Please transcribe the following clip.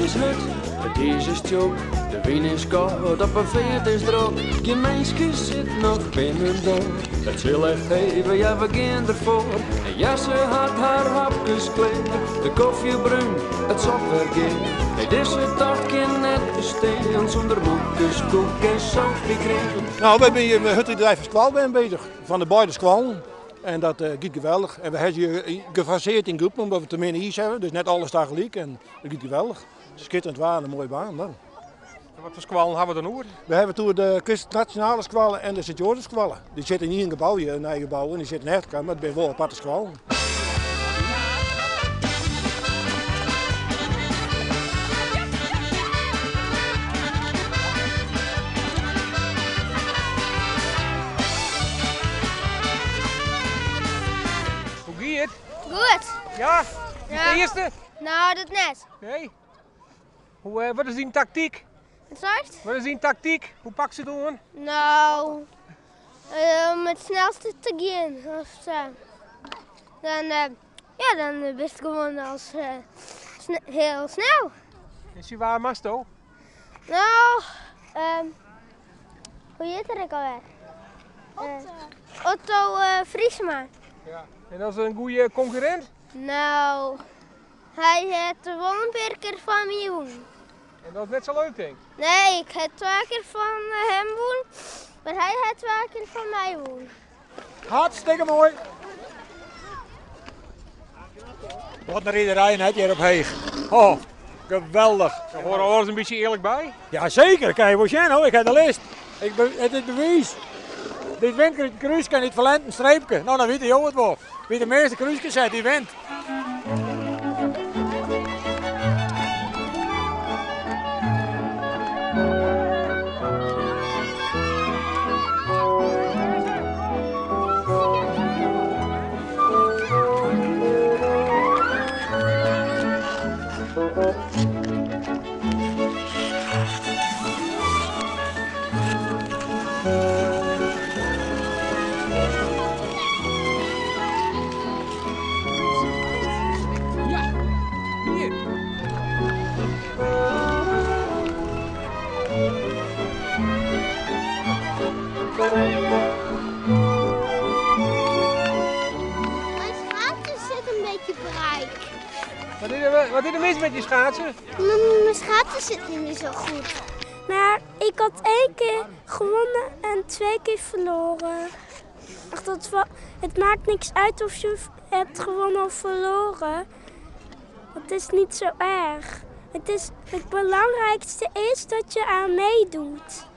is het, het is een strook. De wien is koud, op een veert is droog. Je meisje zit nog binnen door. Het zal echt even, ja we gaan ervoor. En ja, ze had haar hapjes klein. De koffie bruin, het zat weer geen. Het is het toch geen net bestaan. Zonder boekjes, koek en zoutjecrème. Nou, we hebben hier met het bedrijf van Squal bezig. Van de beide squallen. En dat gaat geweldig. En we hebben hier gefaseerd in groepen omdat we te min is hebben. Dus net alles daar gelijk. En dat gaat geweldig. Schitterend waar en een mooie baan dan. Wat voor squallen hebben we dan hoor? We hebben toen de nationale squallen en de Sint-Jozef squallen. Die zitten niet in een gebouw, hier, een eigen gebouw. En die zitten in Hertkamp, maar het zijn wel aparte squallen. Hoe gaat het? Goed. Ja? Ja. De eerste? Nou, dat net. Nee. Wat is die tactiek? Wat zegt? Wat is die tactiek? Hoe pak ze het doen? Nou, om het snelste te gaan. Of zo. Dan wist ik gewoon als heel snel. Is je waar Masto? Nou, hoe heet er ook alweer? Otto Friesma. Ja. En dat is een goede concurrent? Nou, hij heeft wel een paar keer van mij gewonnen. En dat is net zo leuk denk ik. Nee, ik heb 2 keer van hem gewonnen, maar hij heeft 2 keer van mij gewonnen. Hartstikke mooi. Wat een riederij net hier op Heeg. Oh, geweldig. Daar horen we alles een beetje eerlijk bij. Ja zeker, kijk je wel hoor. Ik heb de list. Het is bewijs. Dit windkruis kan niet verlenten, een streepje. Nou dan weet je het wel. Wie de meeste kruisjes zet, die wint. Hier. Mijn schaatsen zit een beetje bereik. Wat is er mis met je schaatsen? Mijn schaatsen zit niet meer zo goed. Maar ik had 1 keer gewonnen en 2 keer verloren. Ach, het maakt niks uit of je hebt gewonnen of verloren. Het is niet zo erg. Het belangrijkste is dat je aan meedoet.